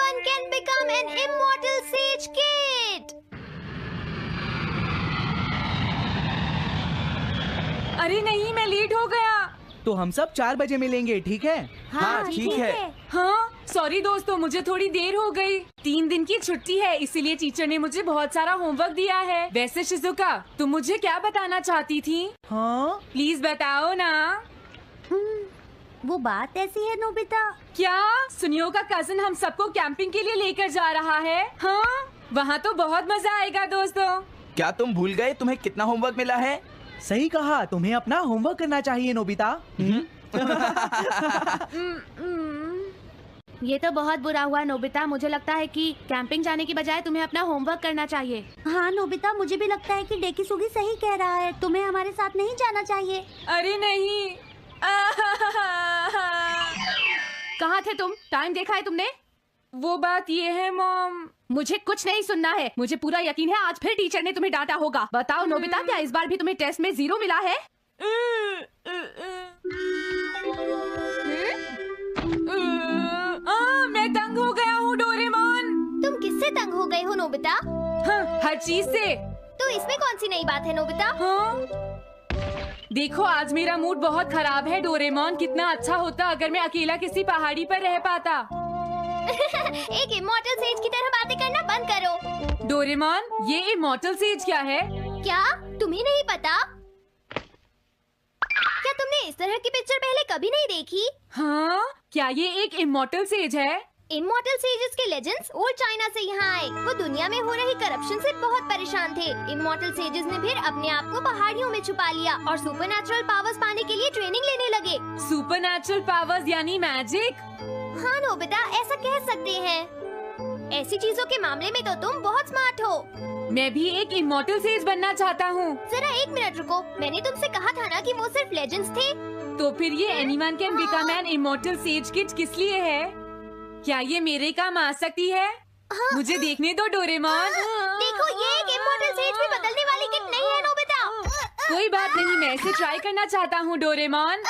Anyone can become an immortal sage kid. अरे नहीं, मैं लेट हो गया। तो हम सब 4 बजे मिलेंगे, ठीक है? हाँ, ठीक है। हाँ, सॉरी दोस्तों, मुझे थोड़ी देर हो गई। 3 दिन की छुट्टी है, इसीलिए टीचर ने मुझे बहुत सारा होमवर्क दिया है। वैसे शिजुका, तुम मुझे क्या बताना चाहती थी? हाँ? प्लीज बताओ ना। वो बात ऐसी है नोबिता। क्या सुनियो का कजन हम सबको कैंपिंग के लिए लेकर जा रहा है? हाँ, वहाँ तो बहुत मजा आएगा दोस्तों। क्या तुम भूल गए तुम्हें कितना होमवर्क मिला है? सही कहा, तुम्हें अपना होमवर्क करना चाहिए नोबिता। ये तो बहुत बुरा हुआ नोबिता। मुझे लगता है कि कैंपिंग जाने की बजाय तुम्हें अपना होमवर्क करना चाहिए। हाँ नोबिता, मुझे भी लगता है कि डेकिसुगी सही कह रहा है। तुम्हें हमारे साथ नहीं जाना चाहिए। अरे नहीं। कहाँ थे तुम? टाइम देखा है तुमने? वो बात ये है मॉम। मुझे कुछ नहीं सुनना है। मुझे पूरा यकीन है आज फिर टीचर ने तुम्हें डांटा होगा। बताओ नोबिता, क्या इस बार भी तुम्हें टेस्ट में 0 मिला है? मैं तंग हो गया हूँ डोरेमोन। तुम किससे तंग हो गए हो नोबिता? हाँ, हर चीज से। तो इसमें कौन सी नई बात है नोबिता? हाँ? देखो, आज मेरा मूड बहुत खराब है डोरेमोन। कितना अच्छा होता अगर मैं अकेला किसी पहाड़ी पर रह पाता। एक इमॉर्टल सेज की तरह बातें करना बंद करो। डोरेमोन, ये इमॉर्टल सेज क्या है? क्या तुम्हें नहीं पता? क्या तुमने इस तरह की पिक्चर पहले कभी नहीं देखी? हाँ, क्या ये एक इमॉर्टल सेज है? इमॉर्टल सेजेस के लेजेंड्स ओल्ड चाइना से यहाँ आए। वो दुनिया में हो रही करप्शन से बहुत परेशान थे। इमॉर्टल सेजेस ने फिर अपने आप को पहाड़ियों में छुपा लिया और सुपरनैचुरल पावर्स पाने के लिए ट्रेनिंग लेने लगे। सुपरनैचुरल पावर्स यानी मैजिक? हाँ नोबिता, ऐसा कह सकते हैं। ऐसी चीजों के मामले में तो तुम बहुत स्मार्ट हो। मैं भी एक इमॉर्टल सेज बनना चाहता हूँ। जरा 1 मिनट रुको। मैंने तुमसे कहा था ना कि वो सिर्फ लेजेंड्स थे। तो फिर ये anyone can become an immortal says kid किस लिए है? क्या ये मेरे काम आ सकती है? मुझे देखने दो डोरेमोन। देखो, ये एक इमॉर्टल सेज भी बदलने वाली किट नहीं है नोबिता। कोई बात नहीं, मैं इसे ट्राई करना चाहता हूँ डोरेमोन।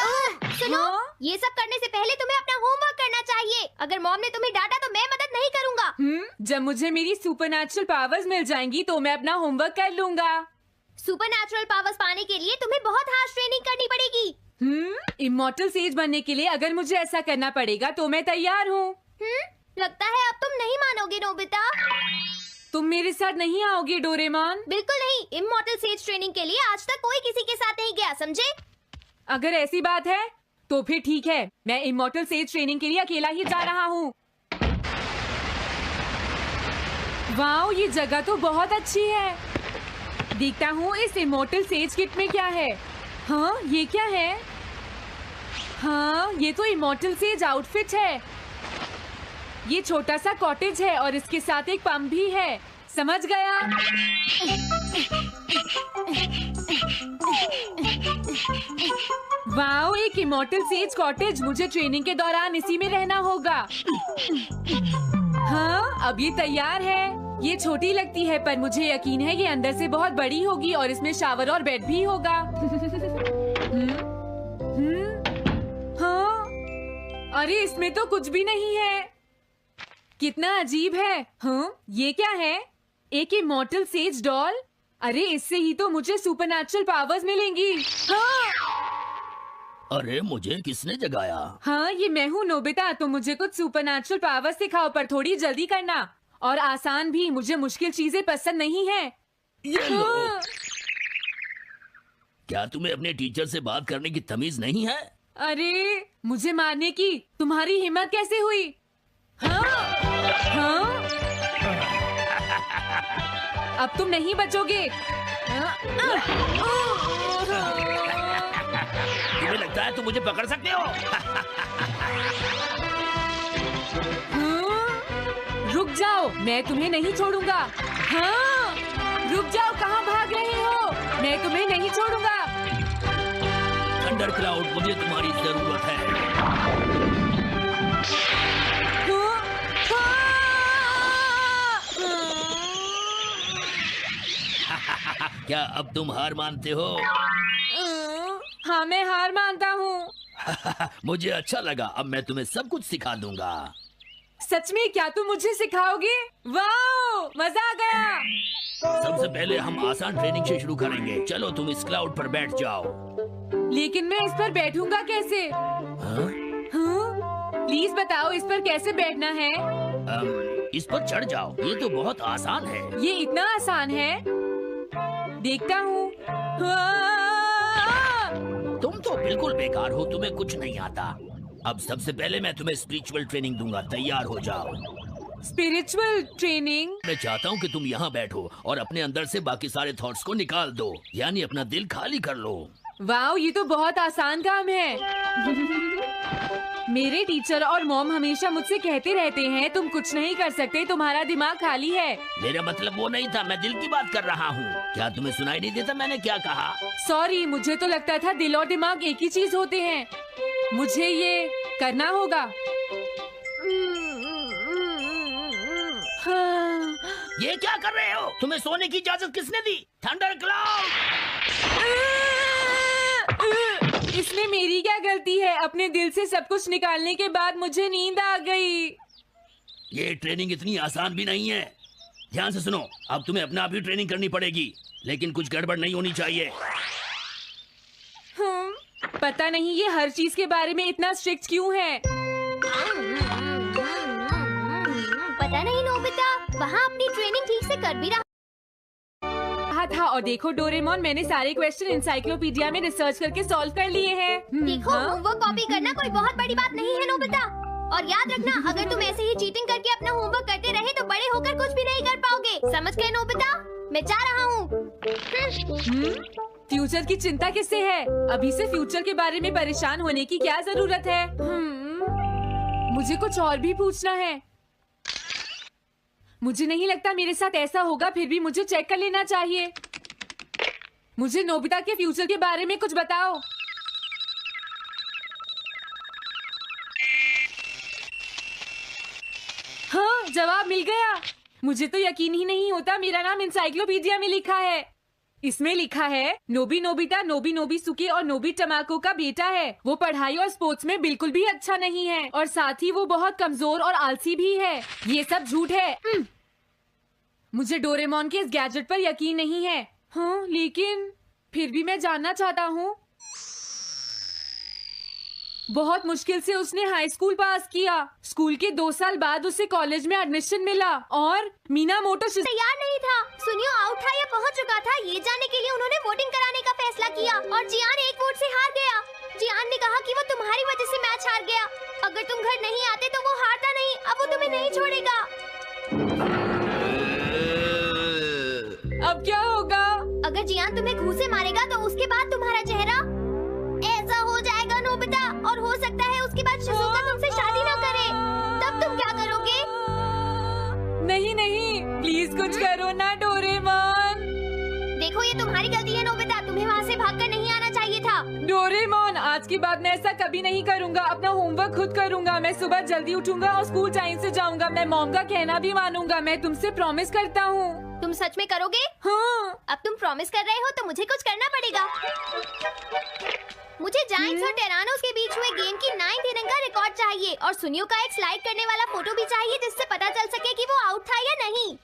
सुनो, ये सब करने से पहले तुम्हें अपना होमवर्क करना चाहिए। अगर मॉम ने तुम्हें डांटा तो मैं मदद नहीं करूँगा। जब मुझे मेरी सुपरनैचुरल पावर्स मिल जाएंगी तो मैं अपना होमवर्क कर लूँगा। सुपरनैचुरल पावर्स पाने के लिए तुम्हें बहुत हार्श ट्रेनिंग करनी पड़ेगी। इमॉर्टल सेज बनने के लिए अगर मुझे ऐसा करना पड़ेगा तो मैं तैयार हूँ। लगता है अब तुम नहीं मानोगे नोबिता। तुम मेरे साथ नहीं आओगे डोरेमोन? बिल्कुल नहीं। इमॉर्टल सेज ट्रेनिंग के लिए आज तक कोई किसी के साथ नहीं गया, समझे? अगर ऐसी बात है तो फिर ठीक है, मैं इमॉर्टल सेज ट्रेनिंग के लिए अकेला ही जा रहा हूँ। वाओ, ये जगह तो बहुत अच्छी है। देखता हूँ इस इमॉर्टल सेज किट में क्या है। हाँ, ये क्या है? हाँ, ये तो इमॉर्टल सेज आउटफिट है। ये छोटा सा कॉटेज है और इसके साथ एक पंप भी है। समझ गया। वाओ, एक इमॉर्टल सेज कॉटेज। मुझे ट्रेनिंग के दौरान इसी में रहना होगा। हाँ, अब ये तैयार है। ये छोटी लगती है पर मुझे यकीन है ये अंदर से बहुत बड़ी होगी और इसमें शावर और बेड भी होगा। हाँ, अरे इसमें तो कुछ भी नहीं है। कितना अजीब है। हाँ, ये क्या है? एक इमॉर्टल सेज डॉल। अरे इससे ही तो मुझे सुपरनैचुरल पावर्स मिलेंगी। हाँ, अरे मुझे किसने जगाया? हाँ, ये मैं हूँ नोबिता। तो मुझे कुछ सुपरनैचुरल पावर्स सिखाओ, पर थोड़ी जल्दी करना और आसान भी। मुझे मुश्किल चीजें पसंद नहीं है। ये लो। हाँ। क्या तुम्हें अपने टीचर से बात करने की तमीज नहीं है? अरे मुझे मारने की तुम्हारी हिम्मत कैसे हुई? हाँ, हाँ? अब तुम नहीं बचोगे। तुम्हें लगता है तुम मुझे पकड़ सकते हो? रुक जाओ, मैं तुम्हें नहीं छोड़ूंगा। हाँ, रुक जाओ, कहाँ भाग रहे हो? मैं तुम्हें नहीं छोड़ूंगा। थंडर क्लाउड, मुझे तुम्हारी जरूरत है। क्या अब तुम हार मानते हो? हाँ, मैं हार मानता हूँ। मुझे अच्छा लगा। अब मैं तुम्हें सब कुछ सिखा दूंगा। सच में क्या तुम मुझे सिखाओगे? वाओ, मजा आ गया। सबसे पहले हम आसान ट्रेनिंग से शुरू करेंगे। चलो तुम इस क्लाउड पर बैठ जाओ। लेकिन मैं इस पर बैठूंगा कैसे? हाँ? प्लीज बताओ इस पर कैसे बैठना है? इस पर चढ़ जाओ, ये तो बहुत आसान है। ये इतना आसान है? देखता हूँ। तुम तो बिल्कुल बेकार हो, तुम्हें कुछ नहीं आता। अब सबसे पहले मैं तुम्हें स्पिरिचुअल ट्रेनिंग दूंगा, तैयार हो जाओ। Spiritual training? मैं चाहता हूँ कि तुम यहाँ बैठो और अपने अंदर से बाकी सारे थॉट्स को निकाल दो, यानी अपना दिल खाली कर लो। वाओ, ये तो बहुत आसान काम है। मेरे टीचर और मॉम हमेशा मुझसे कहते रहते हैं तुम कुछ नहीं कर सकते, तुम्हारा दिमाग खाली है। मेरा मतलब वो नहीं था, मैं दिल की बात कर रहा हूँ। क्या तुम्हें सुनाई नहीं देता मैंने क्या कहा? सॉरी, मुझे तो लगता था दिल और दिमाग एक ही चीज होते हैं। मुझे ये करना होगा। हाँ। ये क्या कर रहे हो? तुम्हें सोने की इजाजत किसने दी? Thunder cloud! इसमें मेरी क्या गलती है? अपने दिल से सब कुछ निकालने के बाद मुझे नींद आ गई। ये ट्रेनिंग इतनी आसान भी नहीं है। ध्यान से सुनो, अब तुम्हें अपना आप ही ट्रेनिंग करनी पड़ेगी, लेकिन कुछ गड़बड़ नहीं होनी चाहिए। पता नहीं ये हर चीज के बारे में इतना स्ट्रिक्ट क्यों है। पता नहीं नोबिता, वहाँ अपनी ट्रेनिंग ठीक से कर भी रहा था। और देखो डोरेमोन, मैंने सारे क्वेश्चन इंसाइक्लोपीडिया में रिसर्च करके सॉल्व कर लिए हैं। देखो, होमवर्क कॉपी करना कोई बहुत बड़ी बात नहीं है नोबिता। और याद रखना, अगर तुम ऐसे ही चीटिंग करके अपना होमवर्क करते रहे तो बड़े होकर कुछ भी नहीं कर पाओगे। समझ गए नोबिता? मैं जा रहा हूँ। फ्यूचर की चिंता किससे है? अभी से फ्यूचर के बारे में परेशान होने की क्या जरूरत है? मुझे कुछ और भी पूछना है। मुझे नहीं लगता मेरे साथ ऐसा होगा, फिर भी मुझे चेक कर लेना चाहिए। मुझे नोबिता के फ्यूचर के बारे में कुछ बताओ। हाँ, जवाब मिल गया। मुझे तो यकीन ही नहीं होता, मेरा नाम इंसाइक्लोपीडिया में लिखा है। इसमें लिखा है नोबी नोबिता नोबी नोबिसुके और नोबी टमाको का बेटा है। वो पढ़ाई और स्पोर्ट्स में बिल्कुल भी अच्छा नहीं है और साथ ही वो बहुत कमजोर और आलसी भी है। ये सब झूठ है। मुझे डोरेमोन के इस गैजेट पर यकीन नहीं है। हाँ, लेकिन फिर भी मैं जानना चाहता हूँ। बहुत मुश्किल से उसने हाई स्कूल पास किया। स्कूल के 2 साल बाद उसे कॉलेज में एडमिशन मिला और मीनामोटो तैयार नहीं था। सुनियो आउट था या पहुंच चुका था, ये जानने के लिए उन्होंने वोटिंग कराने का फैसला किया और जियान 1 वोट से हार गया। जियान ने कहा कि वो तुम्हारी वजह से मैच हार गया। अगर तुम घर नहीं आते तो वो हारता नहीं। अब वो तुम्हें नहीं छोड़ेगा। अब क्या होगा? अगर जियान तुम्हें घूंसे मारेगा तो उसके बाद तुम्हारा चेहरा ऐसा हो जाएगा नोबिता, और हो सकता है उसके बाद शिज़ुका तुमसे शादी ना करे। तब तुम क्या करोगे? नहीं नहीं, प्लीज कुछ करो ना डोरेमोन। देखो, ये तुम्हारी गलती है नोबिता, तुम्हें वहाँ से भागकर नहीं आना चाहिए था। डोरेमोन, आज के बाद मैं ऐसा कभी नहीं करूँगा। अपना होमवर्क खुद करूँगा। मैं सुबह जल्दी उठूंगा और स्कूल टाइम से जाऊँगा। मैं मॉम का कहना भी मानूंगा। मैं तुमसे प्रॉमिस करता हूँ। तुम सच में करोगे? हाँ। अब तुम प्रॉमिस कर रहे हो तो मुझे कुछ करना पड़ेगा। मुझे जायंट्स और टेरानोस के बीच हुए गेम की 9th इनिंग का रिकॉर्ड चाहिए और सुनियो का एक स्लाइड करने वाला फोटो भी चाहिए, जिससे पता चल सके कि वो आउट था या नहीं।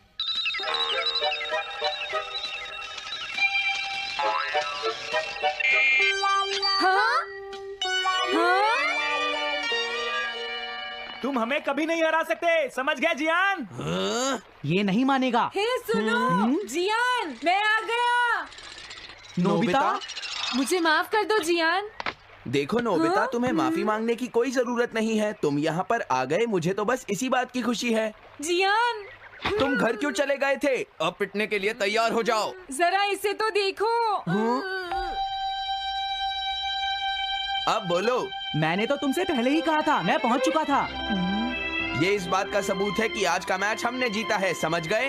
हाँ? हाँ? तुम हमें कभी नहीं हरा सकते, समझ गए जियान? ये नहीं मानेगा। हे सुनो, जियान, मैं आ गया। नोबिता, मुझे माफ कर दो जियान। देखो नोबिता, हाँ? तुम्हें माफी मांगने की कोई जरूरत नहीं है। तुम यहाँ पर आ गए, मुझे तो बस इसी बात की खुशी है। जियान, तुम घर क्यों चले गए थे? अब पिटने के लिए तैयार हो जाओ। जरा इसे तो देखो। अब बोलो। मैंने तो तुमसे पहले ही कहा था, मैं पहुंच चुका था। ये इस बात का सबूत है कि आज का मैच हमने जीता है, समझ गए?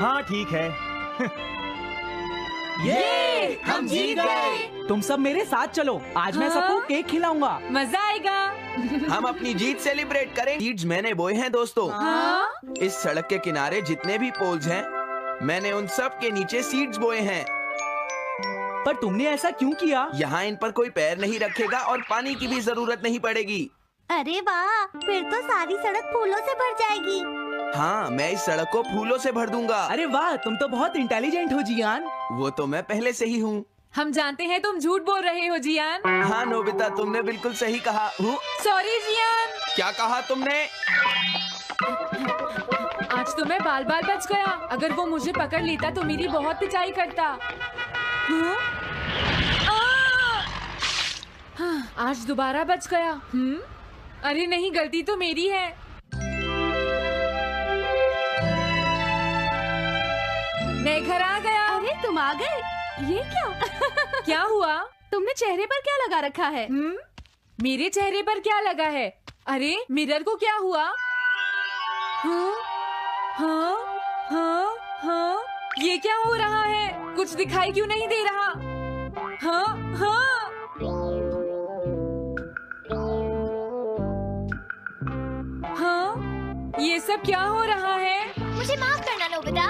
हाँ ठीक है। ये हम जीत गए। तुम सब मेरे साथ चलो, आज मैं सबको हाँ? केक खिलाऊंगा। मजा आएगा। हम अपनी जीत सेलिब्रेट करें। सीड्स मैंने बोए हैं दोस्तों। हाँ? इस सड़क के किनारे जितने भी पोल्स हैं, मैंने उन सब के नीचे सीड्स बोए हैं। पर तुमने ऐसा क्यों किया? यहाँ इन पर कोई पैर नहीं रखेगा और पानी की भी जरूरत नहीं पड़ेगी। अरे वाह, फिर तो सारी सड़क फूलों से भर जाएगी। हाँ, मैं इस सड़क को फूलों से भर दूंगा। अरे वाह, तुम तो बहुत इंटेलिजेंट हो जियान। वो तो मैं पहले से ही हूँ। हम जानते हैं तुम झूठ बोल रहे हो जियान। हाँ नोबिता, तुमने बिल्कुल सही कहा। Sorry Gian. क्या कहा तुमने? आज तो मैं बाल बाल बच गया। अगर वो मुझे पकड़ लेता तो मेरी बहुत पिटाई करता। हाँ? हाँ, आज दोबारा बच गया। अरे नहीं, गलती तो मेरी है। मैं घर आ गया। अरे तुम आ गए, ये क्या? क्या हुआ? तुमने चेहरे पर क्या लगा रखा है? मेरे चेहरे पर क्या लगा है? अरे मिरर को क्या हुआ? हाँ, हाँ, हाँ, हाँ, ये क्या हो रहा है? कुछ दिखाई क्यों नहीं दे रहा? हाँ, हाँ। हाँ, ये सब क्या हो रहा है? मुझे माफ करना नोबिता।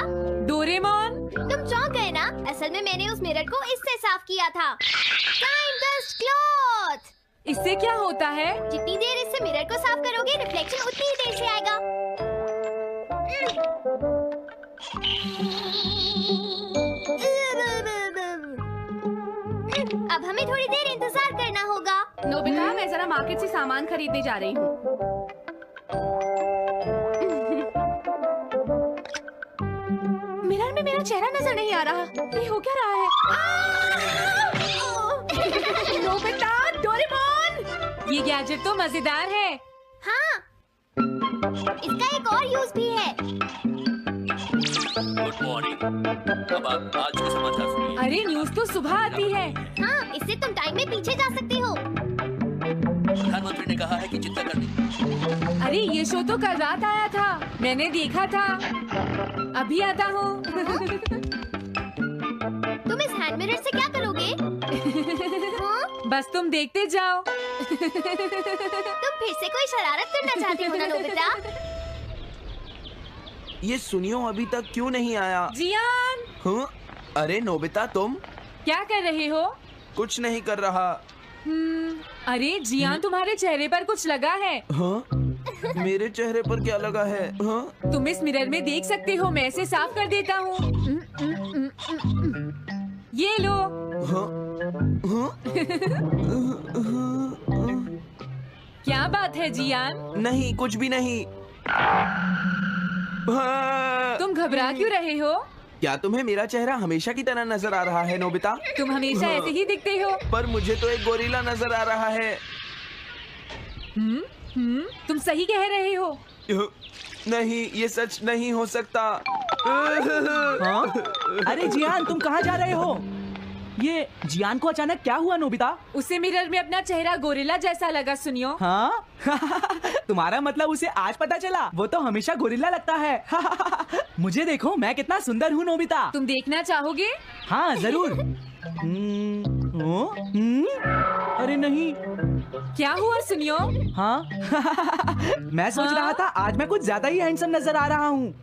डोरेमोन, तुम चौंक गए ना? असल में मैंने उस मिरर को इससे साफ किया था। Time dust cloth. इससे क्या होता है? जितनी देर इससे मिरर को साफ करोगे, रिफ्लेक्शन उतनी ही देर से आएगा। अब हमें थोड़ी देर इंतजार करना होगा। नोबिता, मैं जरा मार्केट से सामान खरीदने जा रही हूँ। मिरर में मेरा चेहरा नजर नहीं आ रहा। ये हो क्या रहा है? Nobita, Doraemon! ये गैजेट तो मजेदार है। हाँ, इसका एक और यूज भी है। Good morning. अब आप आज के समाचार सुनिए। अरे न्यूज तो सुबह आती है। हाँ, इससे तुम टाइम में पीछे जा सकते हो। प्रधानमंत्री ने कहा है कि चिंता करनी। अरे ये शो तो कल रात आया था, मैंने देखा था। अभी आता हूँ। तुम इस हैंड मिरर से क्या करोगे? हाँ? बस तुम देखते जाओ। तुम फिर से कोई शरारत करना चाहते हो ना नोबिता? ये सुनियो अभी तक क्यों नहीं आया? जियान, हाँ? अरे नोबिता, तुम क्या कर रहे हो? कुछ नहीं कर रहा। अरे जियान, तुम्हारे चेहरे पर कुछ लगा है। हाँ? मेरे चेहरे पर क्या लगा है? हाँ? तुम इस मिरर में देख सकते हो, मैं इसे साफ कर देता हूँ। ये लो। हाँ? हाँ? क्या बात है जियान? नहीं, कुछ भी नहीं। हाँ। तुम घबरा क्यों रहे हो? क्या तुम्हें मेरा चेहरा हमेशा की तरह नजर आ रहा है नोबिता? तुम हमेशा ऐसे ही दिखते हो। पर मुझे तो एक गोरिल्ला नजर आ रहा है। तुम सही कह रहे हो। नहीं, ये सच नहीं हो सकता। हाँ? अरे जियान, तुम कहाँ जा रहे हो? ये जियान को अचानक क्या हुआ नोबिता? उसे मिरर में अपना चेहरा गोरिल्ला जैसा लगा। सुनियो। हाँ? तुम्हारा मतलब उसे आज पता चला? वो तो हमेशा गोरिल्ला लगता है। मुझे देखो, मैं कितना सुंदर हूँ नोबिता। तुम देखना चाहोगे? हाँ जरूर। अरे नहीं। क्या हुआ सुनियो? हाँ? मैं सोच रहा था आज मैं कुछ ज्यादा ही हैंडसम नजर आ रहा हूँ।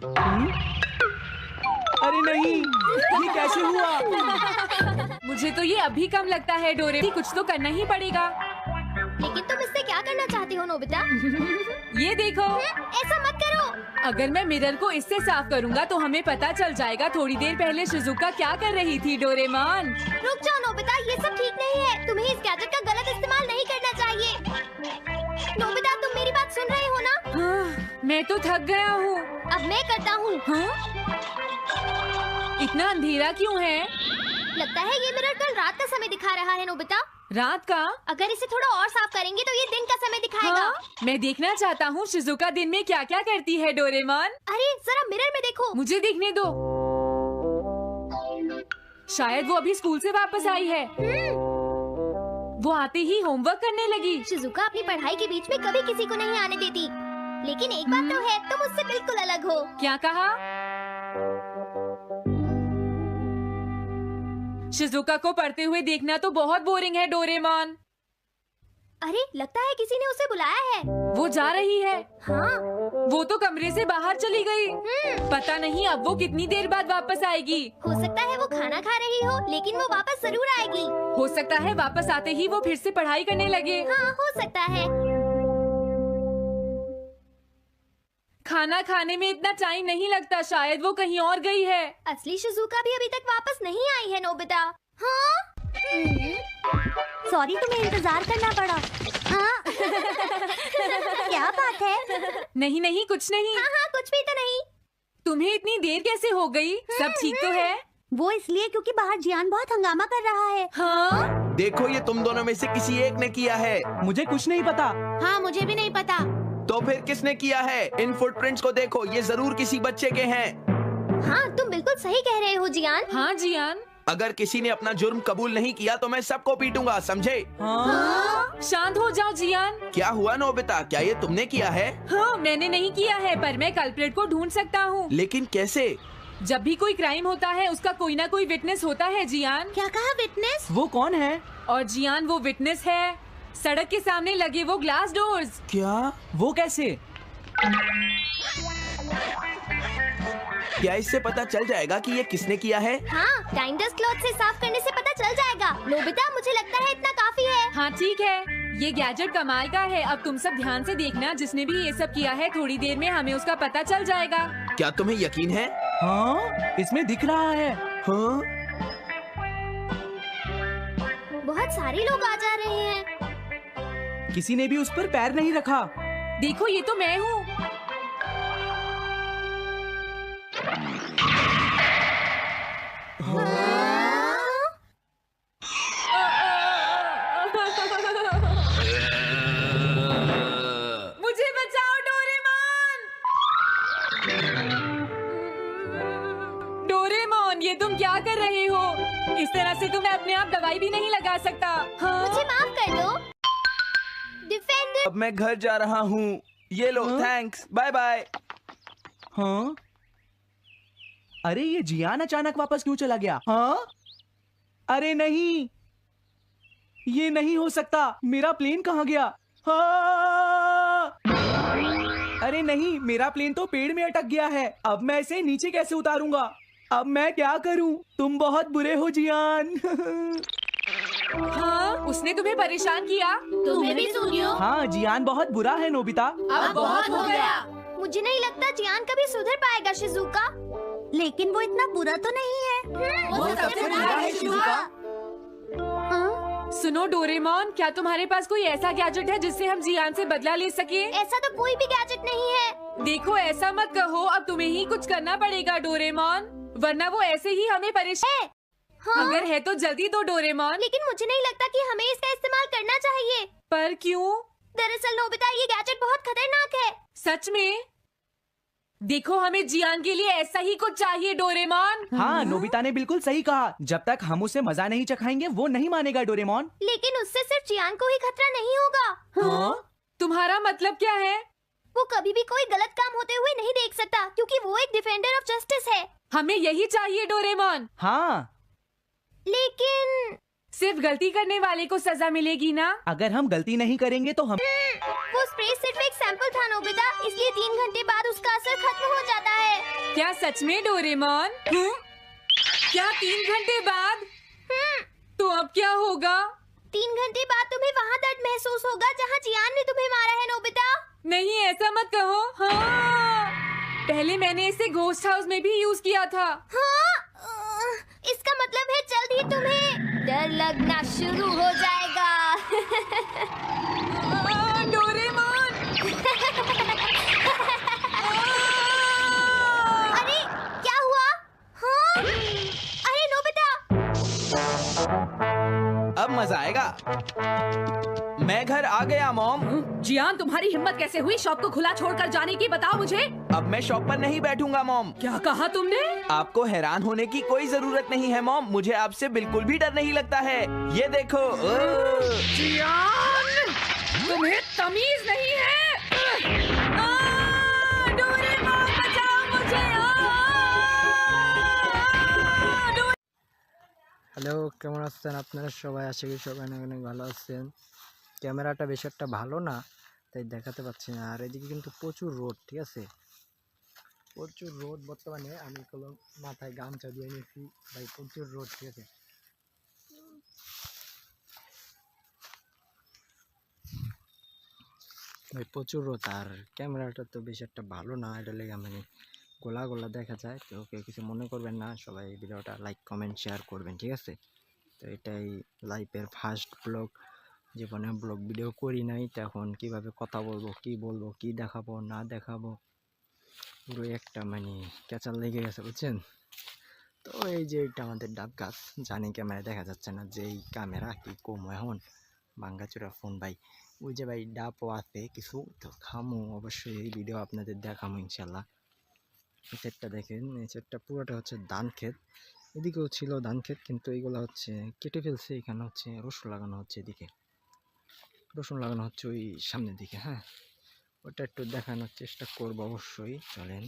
अरे नहीं, ये कैसे हुआ? मुझे तो ये अभी कम लगता है डोरे। कुछ तो करना ही पड़ेगा। लेकिन तुम इससे क्या करना चाहते हो नोबिता? ये देखो। ऐसा मत करो। अगर मैं मिरर को इससे साफ करूंगा तो हमें पता चल जाएगा थोड़ी देर पहले शिजुका क्या कर रही थी। डोरेमोन, रुक जाओ नोबिता, ये सब ठीक नहीं है। तुम्हें इस गैजेट का गलत इस्तेमाल नहीं करना चाहिए। नोबिता, तुम मेरी बात सुन रहे हो ना? हाँ, मैं तो थक गया हूँ। अब मैं करता हूँ। हाँ? इतना अंधेरा क्यों है? लगता है ये मिरर कल रात का समय दिखा रहा है नोबिता। रात का? अगर इसे थोड़ा और साफ करेंगे तो ये दिन का समय दिखाएगा। हाँ? मैं देखना चाहता हूँ शिजुका दिन में क्या क्या करती है। डोरेमोन, अरे जरा मिरर में देखो। मुझे देखने दो। शायद वो अभी स्कूल से वापस आई है। वो आते ही होमवर्क करने लगी। शिजुका अपनी पढ़ाई के बीच में कभी किसी को नहीं आने देती। लेकिन एक बात तो है, तुम उससे बिल्कुल अलग हो। क्या कहा? शिजुका को पढ़ते हुए देखना तो बहुत बोरिंग है डोरेमोन। अरे लगता है किसी ने उसे बुलाया है। वो जा रही है। हाँ? वो तो कमरे से बाहर चली गई। पता नहीं अब वो कितनी देर बाद वापस आएगी। हो सकता है वो खाना खा रही हो, लेकिन वो वापस जरूर आएगी। हो सकता है वापस आते ही वो फिर से पढ़ाई करने लगे। हाँ, हो सकता है। खाना खाने में इतना टाइम नहीं लगता, शायद वो कहीं और गई है। असली शिजुका भी अभी तक वापस नहीं आई है नोबिता। हाँ? सॉरी तुम्हें इंतजार करना पड़ा। हाँ? क्या बात है? नहीं नहीं कुछ नहीं। हाँ हाँ कुछ भी तो नहीं। तुम्हें इतनी देर कैसे हो गई? सब ठीक तो है? वो इसलिए क्योंकि बाहर जियान बहुत हंगामा कर रहा है। हाँ? देखो ये तुम दोनों में से किसी एक ने किया है। मुझे कुछ नहीं पता। हाँ मुझे भी नहीं पता। तो फिर किसने किया है? इन फुटप्रिंट्स को देखो, ये जरूर किसी बच्चे के हैं। हाँ तुम बिल्कुल सही कह रहे हो जियान। हाँ जियान। अगर किसी ने अपना जुर्म कबूल नहीं किया तो मैं सबको पीटूंगा, समझे? हाँ? शांत हो जाओ जियान। क्या हुआ नोबिता, क्या ये तुमने किया है? हाँ मैंने नहीं किया है, पर मैं कल्प्रेट को ढूंढ सकता हूँ। लेकिन कैसे? जब भी कोई क्राइम होता है उसका कोई ना कोई विटनेस होता है जियान। क्या कहा विटनेस? वो कौन है? और जियान वो विटनेस है। सड़क के सामने लगे वो ग्लास डोर्स। क्या? वो कैसे? क्या इससे पता चल जाएगा कि ये किसने किया है? हाँ टाइम डस्ट क्लॉथ से साफ करने से पता चल जाएगा। नोबिता मुझे लगता है इतना काफी है। हाँ ठीक है, ये गैजेट कमाल का है। अब तुम सब ध्यान से देखना, जिसने भी ये सब किया है थोड़ी देर में हमें उसका पता चल जाएगा। क्या तुम्हें यकीन है? हाँ इसमें दिख रहा है। हाँ? बहुत सारे लोग आ जा रहे हैं। किसी ने भी उस पर पैर नहीं रखा। देखो ये तो मैं हूँ। मुझे बचाओ डोरेमोन। डोरेमोन ये तुम क्या कर रहे हो? इस तरह से तो मैं अपने आप दवाई भी नहीं लगा सकता। हाँ? मुझे माफ कर दो। डिफेंडर। अब मैं घर जा रहा हूँ। ये लो, थैंक्स, बाय बाय। हाँ? अरे ये जियान अचानक वापस क्यों चला गया? हाँ? अरे नहीं, ये नहीं हो सकता। मेरा प्लेन कहाँ गया? हाँ! अरे नहीं, मेरा प्लेन तो पेड़ में अटक गया है। अब मैं इसे नीचे कैसे उतारूंगा? अब मैं क्या करूं? तुम बहुत बुरे हो जियान। हाँ? उसने तुम्हें परेशान किया? तुम्हें भी सुनियो। हाँ जियान बहुत बुरा है नोबिता। अब बहुत हो गया। मुझे नहीं लगता जियान कभी सुधर पाएगा शिजुका। लेकिन वो इतना बुरा तो नहीं है। वो सबसे बुरा है शिजुका। हाँ? सुनो डोरेमोन, क्या तुम्हारे पास कोई ऐसा गैजेट है जिससे हम जियान से बदला ले सके? ऐसा तो कोई भी गैजेट नहीं है। देखो ऐसा मत कहो, अब तुम्हें ही कुछ करना पड़ेगा डोरेमोन, वरना वो ऐसे ही हमें परेशान। हाँ? अगर है तो जल्दी दो डोरेमोन। लेकिन मुझे नहीं लगता कि हमें इसका इस्तेमाल करना चाहिए। पर क्यों? दरअसल नोबिता ये गैजेट बहुत खतरनाक है। सच में? देखो हमें जियान के लिए ऐसा ही कुछ चाहिए डोरेमोन। हाँ नोबिता ने बिल्कुल सही कहा। जब तक हम उसे मजा नहीं चखाएंगे वो नहीं मानेगा डोरेमोन। लेकिन उससे सिर्फ जियान को ही खतरा नहीं होगा। हाँ? तुम्हारा मतलब क्या है? वो कभी भी कोई गलत काम होते हुए नहीं देख सकता, क्योंकि वो एक डिफेंडर ऑफ जस्टिस है। हमें यही चाहिए डोरेमोन। हाँ लेकिन सिर्फ गलती करने वाले को सजा मिलेगी ना? अगर हम गलती नहीं करेंगे तो हम वो स्प्रे सिर्फ एक सैंपल था नोबिता, इसलिए 3 घंटे बाद उसका असर खत्म हो जाता है। क्या सच में डोरेमोन? क्या 3 घंटे बाद? तो अब क्या होगा? 3 घंटे बाद तुम्हें वहाँ दर्द महसूस होगा जहाँ जियान ने तुम्हें मारा है नोबिता। नहीं ऐसा मत कहो। हाँ, पहले मैंने इसे घोस्ट हाउस में भी यूज किया था। हाँ? इसका मतलब है जल्द ही तुम्हें डर लगना शुरू हो जाएगा। डोरेमोन! अरे क्या हुआ? हाँ? अरे नोबिता! अब मजा आएगा। मैं घर आ गया मॉम। जियान तुम्हारी हिम्मत कैसे हुई शॉप को खुला छोड़कर जाने की, बताओ मुझे। अब मैं शॉप पर नहीं बैठूंगा मॉम। क्या कहा तुमने? आपको हैरान होने की कोई जरूरत नहीं है मॉम, मुझे आपसे बिल्कुल भी डर नहीं लगता है। ये देखो। जियान, तुम्हें तमीज नहीं है। डोरेमोन बचाओ मुझे! হ্যালো, কেমন আছেন আপনারা সবাই? আশা করি সবাই অনেক অনেক ভালো আছেন। ক্যামেরাটা বেশ একটা ভালো না, তাই দেখাতে পাচ্ছি না। আর এদিকে কিন্তু প্রচুর রোদ, ঠিক আছে, প্রচুর রোদ। বর্তমানে আমি কোনো মাথায় গামছা দিয়ে নিয়েছি, ভাই প্রচুর রোদ, ঠিক আছে। ভাই প্রচুর রোদ, আর ক্যামেরাটা তো বেশি একটা ভালো না, এটা লেগে মানে গোলা গোলা দেখা যায়। তো কেউ কিছু মনে করবেন না, সবাই ভিডিওটা লাইক কমেন্ট শেয়ার করবেন, ঠিক আছে? তো এটাই লাইফের ফার্স্ট ব্লগ, জীবনে ব্লগ ভিডিও করি নাই, তো এখন কীভাবে কথা বলবো, কি দেখাবো না দেখাবো, পুরো একটা মানে ক্যাচাল লেগে গেছে, বুঝছেন? তো এই যে এটা আমাদের ডাব গাছ, জানি ক্যামেরা দেখা যাচ্ছে না, যে এই ক্যামেরা কি কম এখন ভাঙ্গাচোরা ফোন ভাই। ওই যে ভাই ডাবও আছে কিছু, তো খামো অবশ্যই, এই ভিডিও আপনাদের দেখামো ইনশাল্লাহ। এই সেটটা দেখেন, এই সেটটা পুরোটা হচ্ছে ধান ক্ষেত, এদিকেও ছিল ধান ক্ষেত, কিন্তু এইগুলো হচ্ছে কেটে ফেলছে। এখানে হচ্ছে রসুন লাগানো হচ্ছে, এদিকে রসুন লাগানো হচ্ছে ওই সামনের দিকে। হ্যাঁ, ওটা একটু দেখানোর চেষ্টা করবো অবশ্যই, চলেন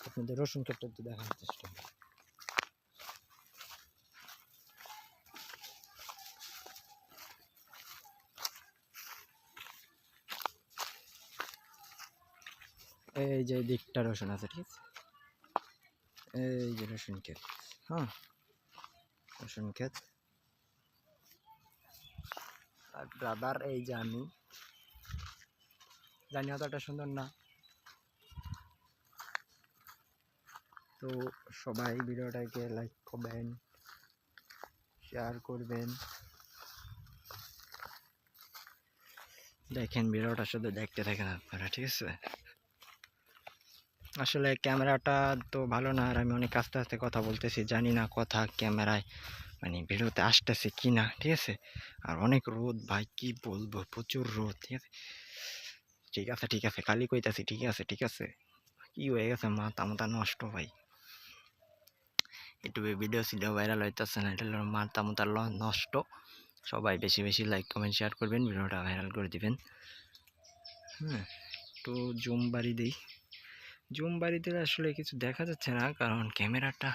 আপনাদের রসুন ক্ষেতটা একটু দেখানোর চেষ্টা করবো। এই যে দিকটা রসুন আছে, ঠিক আছে? এই যে রসুন ক্ষেত, হ্যাঁ রসুন ক্ষেত। আর ব্রাদার এই যে আমি জানি অতটা সুন্দর না, তো সবাই ভিডিওটাকে লাইক করবেন, শেয়ার করবেন। দেখেন ভিডিওটা শুধু দেখতে থাকেন আপনারা, ঠিক আছে? আসলে ক্যামেরাটা তো ভালো না, আর আমি অনেক আস্তে আস্তে কথা বলতেছি, জানি না কথা ক্যামেরায় মানে ভিডিওতে আসতেছে কি না, ঠিক আছে? আর অনেক রোদ ভাই, কি বলবো, প্রচুর রোদ, ঠিক আছে? ঠিক আছে খালি কইতাছি, ঠিক আছে কি হয়ে গেছে, মাথা নষ্ট ভাই, ইউটিউবে ভিডিও ভাইরাল হইতেছে না, এটা হলো মাথা নষ্ট। সবাই বেশি বেশি লাইক কমেন্ট শেয়ার করবেন, ভিডিওটা ভাইরাল করে দিবেন। হ্যাঁ, তো জুম বাড়ি দিলে আসলে কিছু দেখা যাচ্ছে না, কারণ ক্যামেরাটা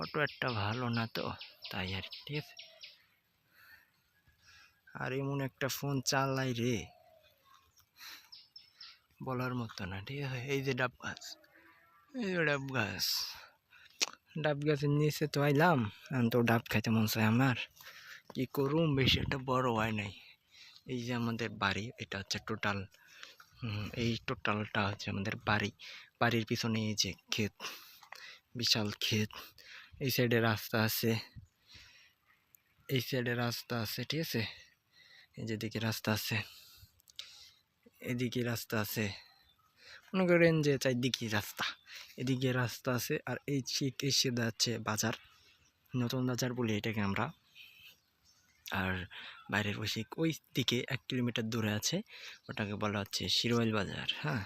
অত একটা ভালো না, তো তাই আর কি, ঠিক আছে? আর এমন একটা ফোন চালাই রে, বলার মতো না, ঠিক আছে? এই যে ডাব গাছ, ডাব গাছের নিচে তো আইলাম, এখন তো ডাব খাইতে মন চায় আমার, কি করুম, বেশি একটা বড় হয় নাই। এই যে আমাদের বাড়ি, এটা হচ্ছে টোটাল, এই টোটালটা হচ্ছে আমাদের বাড়ির পিছনে এই যে ক্ষেত, বিশাল ক্ষেত। এই সাইডে রাস্তা আছে, ঠিক আছে? এই যেদিকে রাস্তা আছে, এদিকে রাস্তা আছে, মনে করেন যে চারদিকে রাস্তা, এদিকে রাস্তা আছে। আর এই ঠিক এসে যাচ্ছে বাজার, নতুন বাজার বলি এটাকে আমরা। আর বাইরের ওই দিকে 1 কিলোমিটার দূরে আছে, ওটাকে বলা হচ্ছে শিরোইল বাজার। হ্যাঁ,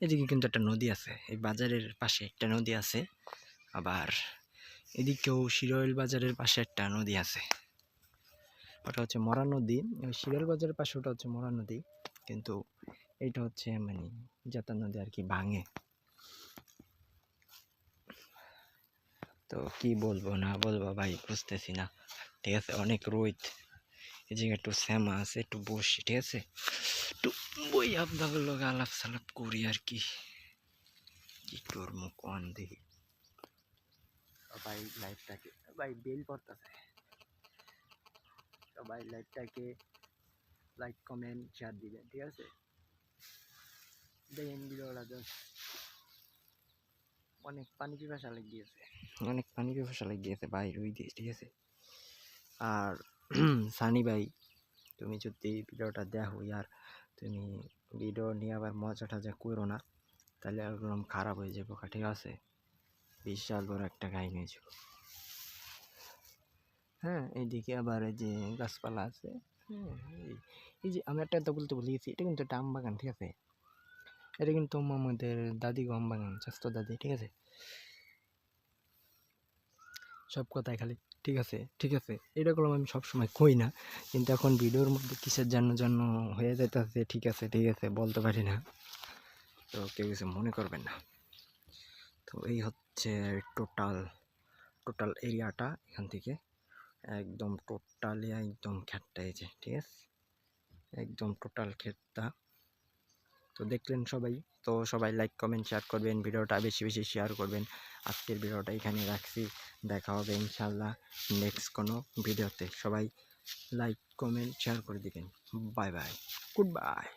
এদিকে কিন্তু একটা নদী আছে, এই বাজারের পাশে একটা নদী আছে, আবার এদিকেও শিরোইল বাজারের পাশে একটা নদী আছে, ওটা হচ্ছে মরা নদী। ওই শিরোইল বাজারের পাশে ওটা হচ্ছে মরা নদী, কিন্তু এইটা হচ্ছে মানে যাতা নদী আর কি, ভাঙে। তো কি বলবো না বলবো ভাই বুঝতেছি না, ঠিক আছে? অনেক রোদ, এই জায়গায় একটু শ্যামা আছে, একটু বসি, ঠিক আছে? একটু বই আপনাদের লোক আলাপ সালাপ করি আর কি করবো কোন দেখি। সবাই লাইভটাকে, ভাই বেল পড়তেছে, সবাই লাইভটাকে লাইক কমেন্ট শেয়ার দিবেন, ঠিক আছে? দেখেন ভিডিওটা জাস্ট অনেক পানি পিপাসা লেগেছে ভাই রুই দিয়ে, ঠিক আছে? আর সানি ভাই, তুমি যদি ভিডিওটা দেখো আর তুমি ভিডিও নিয়ে আবার মজা টজা করো না, তাহলে একদম খারাপ হয়ে যাবো, ঠিক আছে? বিশাল বড় একটা গাই নিয়ে যাবো। হ্যাঁ, এইদিকে আবার এই যে গাছপালা আছে। হ্যাঁ, এই যে আমি একটা বলতে ভুলে গেছি, এটা কিন্তু একটা আম বাগান, ঠিক আছে? এটা কিন্তু আমাদের দাদি আম বাগান, স্বাস্থ্য দাদি, ঠিক আছে? সব কথাই খালি ঠিক আছে এটাগুলো আমি সবসময় কই না, কিন্তু এখন ভিডিওর মধ্যে কিসের জন্য হয়ে যেতেছে, ঠিক আছে বলতে পারি না, তো কেউ কিছু মনে করবেন না। তো এই হচ্ছে টোটাল এরিয়াটা, এখান থেকে একদম টোটালি একদম ক্ষেতটা, এই যে, ঠিক আছে? একদম টোটাল ক্ষেতটা। তো দেখলেন সবাই, তো সবাই লাইক কমেন্ট শেয়ার করবেন, ভিডিওটা বেশি বেশি শেয়ার করবেন। আজকের ভিডিওটা এখানে রাখছি, দেখা হবে ইনশাল্লাহ নেক্সট কোনো ভিডিওতে। সবাই লাইক কমেন্ট শেয়ার করে দিবেন। Bye bye, good bye.